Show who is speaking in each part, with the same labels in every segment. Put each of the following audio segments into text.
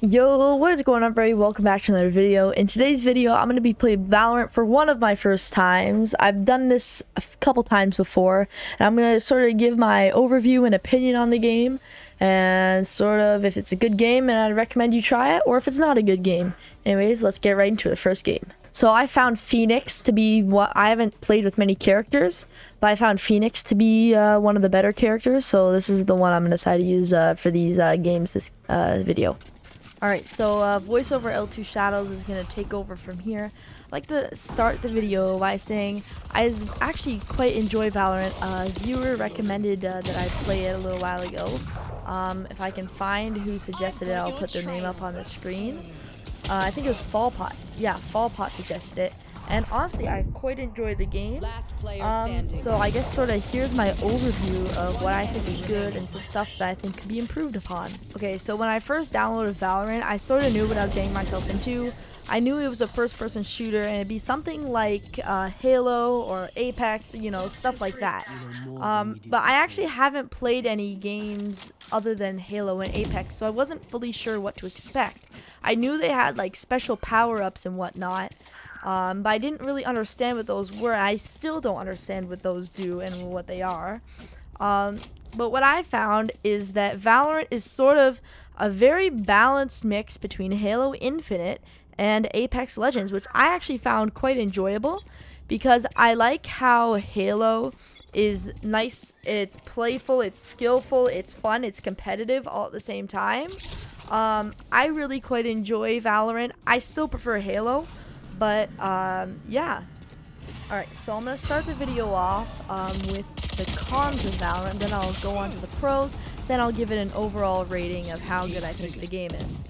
Speaker 1: Yo, what is going on, everybody? Welcome back to another video. In today's video, I'm going to be playing Valorant for one of my first times. I've done this a couple times before, and I'm going to sort of give my overview and opinion on the game, and sort of if it's a good game and I'd recommend you try it, or if it's not a good game. Anyways, let's get right into the first game. So I found Phoenix to be I haven't played with many characters, but I found Phoenix to be one of the better characters, so this is the one I'm going to decide to use for these games this video. Alright, so voiceover L2 Shadows is going to take over from here. I'd like to start the video by saying I actually quite enjoy Valorant. A viewer recommended that I play it a little while ago. If I can find who suggested it, I'll put their name up on the screen. I think it was Fallpot. Yeah, Fallpot suggested it. And honestly, I quite enjoyed the game. So I guess sort of here's my overview of what I think is good and some stuff that I think could be improved upon. Okay, so when I first downloaded Valorant, I sort of knew what I was getting myself into. I knew it was a first-person shooter, and it'd be something like Halo or Apex, you know, stuff like that. But I actually haven't played any games other than Halo and Apex, so I wasn't fully sure what to expect. I knew they had like special power-ups and whatnot. But I didn't really understand what those were. I still don't understand what those do and what they are. But what I found is that Valorant is sort of a very balanced mix between Halo Infinite and Apex Legends, which I actually found quite enjoyable because I like how Halo is nice, it's playful, it's skillful, it's fun, it's competitive all at the same time. I really quite enjoy Valorant. I still prefer Halo. But, yeah. Alright, so I'm going to start the video off with the cons of Valorant, then I'll go on to the pros, then I'll give it an overall rating of how good I think the game is.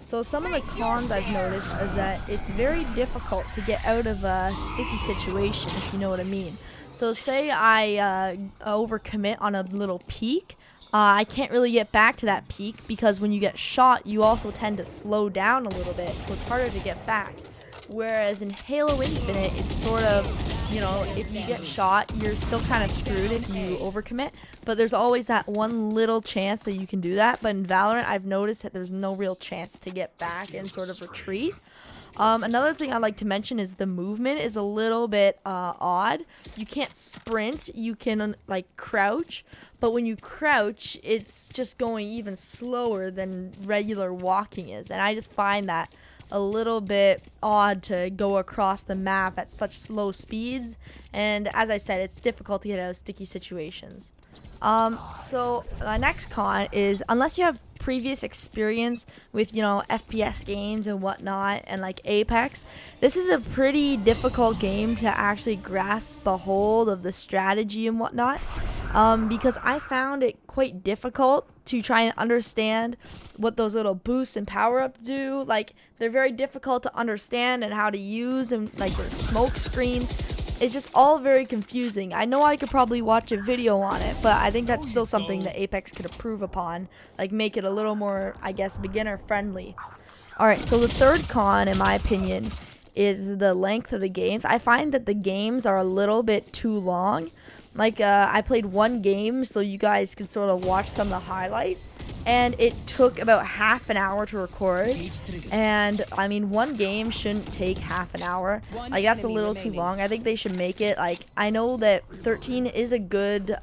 Speaker 1: So some of the cons I've noticed is that it's very difficult to get out of a sticky situation, if you know what I mean. So say I overcommit on a little peak. I can't really get back to that peak because when you get shot, you also tend to slow down a little bit, so it's harder to get back. Whereas in Halo Infinite, it's sort of, you know, if you get shot, you're still kind of screwed if you overcommit. But there's always that one little chance that you can do that. But in Valorant, I've noticed that there's no real chance to get back and sort of retreat. Another thing I'd like to mention is the movement is a little bit odd. You can't sprint, you can like crouch, but when you crouch, it's just going even slower than regular walking is. And I just find that a little bit odd to go across the map at such slow speeds, and as I said, it's difficult to get out of sticky situations. So my next con is unless you have previous experience with, you know, FPS games and whatnot and like Apex, this is a pretty difficult game to actually grasp a hold of the strategy and whatnot, because I found it quite difficult to try and understand what those little boosts and power-ups do. Like, they're very difficult to understand and how to use, and like there's smoke screens. It's just all very confusing. I know I could probably watch a video on it, but I think that's still something that Apex could improve upon, like make it a little more, I guess, beginner friendly. Alright, so the third con, in my opinion, is the length of the games. I find that the games are a little bit too long. Like, I played one game, so you guys can sort of watch some of the highlights, and it took about half an hour to record, and, I mean, one game shouldn't take half an hour. Like, that's a little too long. I think they should make it, like, I know that 13 is a good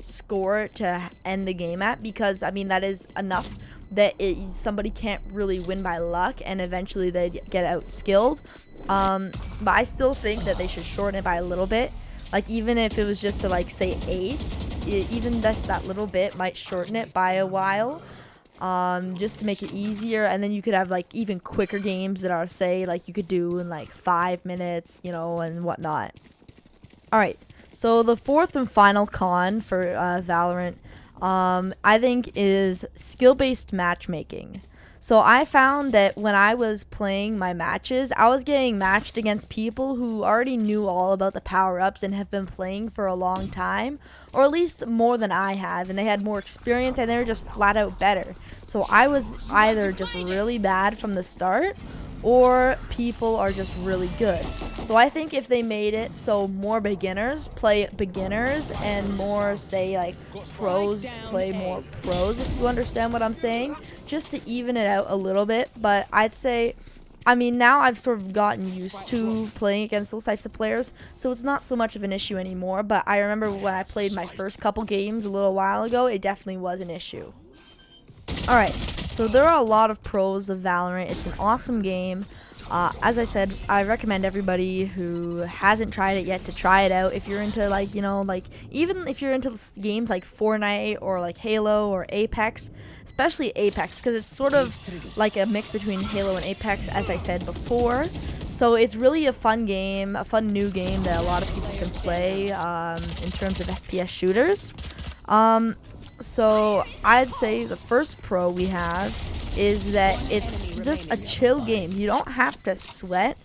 Speaker 1: score to end the game at, because, I mean, that is enough that somebody can't really win by luck, and eventually they get out-skilled. But I still think that they should shorten it by a little bit. Like, even if it was just to, like, say 8, even just that little bit might shorten it by a while, just to make it easier. And then you could have, like, even quicker games that are, say, like, you could do in, like, 5 minutes, you know, and whatnot. Alright, so the fourth and final con for Valorant, I think, is skill-based matchmaking. So I found that when I was playing my matches, I was getting matched against people who already knew all about the power-ups and have been playing for a long time, or at least more than I have, and they had more experience and they were just flat out better. So I was either just really bad from the start, or people are just really good. So I think if they made it so more beginners play beginners and more, say, like pros play more pros, if you understand what I'm saying, just to even it out a little bit. But I'd say, I mean, now I've sort of gotten used to playing against those types of players, so it's not so much of an issue anymore. But I remember when I played my first couple games a little while ago, it definitely was an issue. Alright, so there are a lot of pros of Valorant. It's an awesome game. As I said, I recommend everybody who hasn't tried it yet to try it out. If you're into, like, you know, like, even if you're into games like Fortnite or like Halo or Apex, especially Apex, because it's sort of like a mix between Halo and Apex, as I said before. So it's really a fun game, a fun new game that a lot of people can play in terms of FPS shooters. So I'd say the first pro we have is that it's just a chill game. You don't have to sweat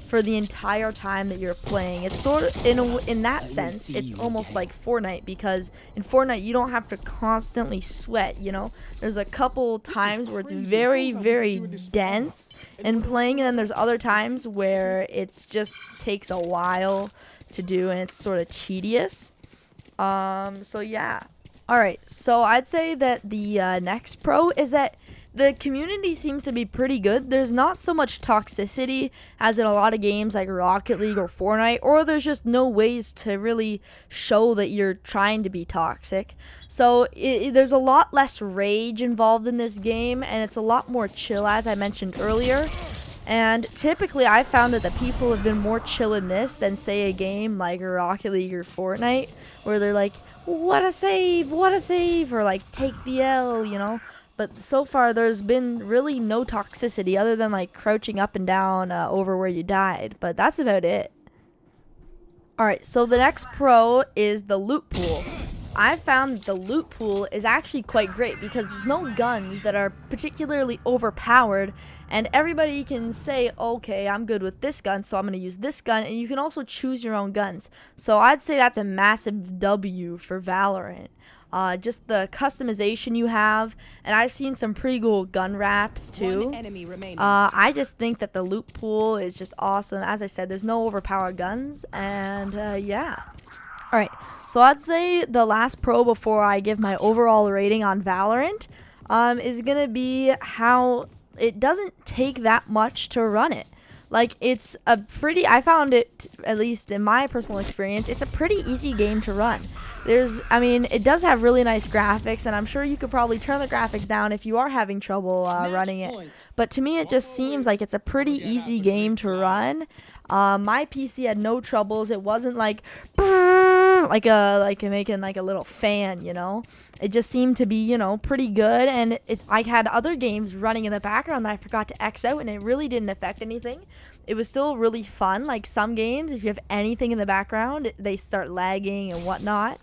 Speaker 1: for the entire time that you're playing. It's sort of, in that sense, it's almost like Fortnite, because in Fortnite you don't have to constantly sweat, you know? There's a couple times where it's very, very dense in playing, and then there's other times where it's just takes a while to do and it's sort of tedious. So yeah. Alright, so I'd say that the next pro is that the community seems to be pretty good. There's not so much toxicity as in a lot of games like Rocket League or Fortnite, or there's just no ways to really show that you're trying to be toxic. So there's a lot less rage involved in this game, and it's a lot more chill, as I mentioned earlier. And typically I found that the people have been more chill in this than, say, a game like Rocket League or Fortnite, where they're like, what a save, or like, take the L, you know? But so far there's been really no toxicity other than like crouching up and down over where you died, but that's about it. Alright, so the next pro is the loot pool. I found that the loot pool is actually quite great because there's no guns that are particularly overpowered, and everybody can say, okay, I'm good with this gun, so I'm going to use this gun, and you can also choose your own guns. So I'd say that's a massive W for Valorant. Just the customization you have, and I've seen some pretty cool gun wraps too. I just think that the loot pool is just awesome. As I said, there's no overpowered guns, and yeah. Alright, so I'd say the last pro before I give my overall rating on Valorant is going to be how it doesn't take that much to run it. Like, it's a pretty, I found it, at least in my personal experience, it's a pretty easy game to run. I mean, it does have really nice graphics, and I'm sure you could probably turn the graphics down if you are having trouble running it. But to me, it just seems like it's a pretty easy game to run. My PC had no troubles. It wasn't like making like a little fan, you know. It just seemed to be, you know, pretty good. And I had other games running in the background that I forgot to X out, and it really didn't affect anything. It was still really fun. Like some games, if you have anything in the background, they start lagging and whatnot.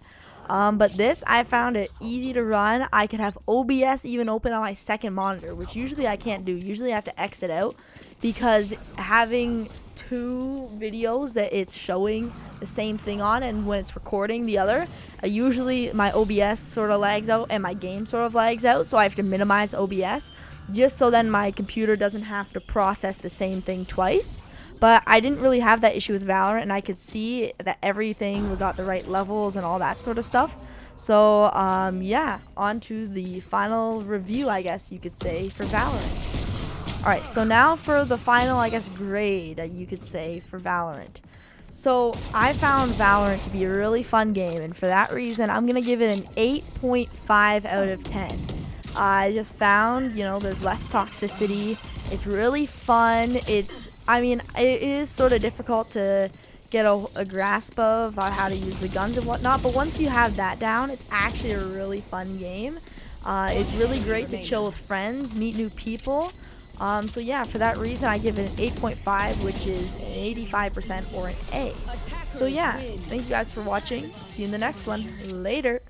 Speaker 1: But this, I found it easy to run. I could have OBS even open on my second monitor, which usually I can't do. Usually I have to exit out, because having two videos that it's showing the same thing on, and when it's recording the other, usually my OBS sort of lags out and my game sort of lags out, so I have to minimize OBS just so then my computer doesn't have to process the same thing twice. But I didn't really have that issue with Valorant, and I could see that everything was at the right levels and all that sort of stuff. So yeah, on to the final review, I guess you could say, for Valorant. Alright, so now for the final, I guess, grade, you could say, for Valorant. So I found Valorant to be a really fun game, and for that reason, I'm going to give it an 8.5 out of 10. I just found, you know, there's less toxicity. It's really fun. I mean, it is sort of difficult to get a grasp of how to use the guns and whatnot, but once you have that down, it's actually a really fun game. It's really great to chill with friends, meet new people. So yeah, for that reason, I give it an 8.5, which is an 85% or an A. So yeah, thank you guys for watching. See you in the next one. Later.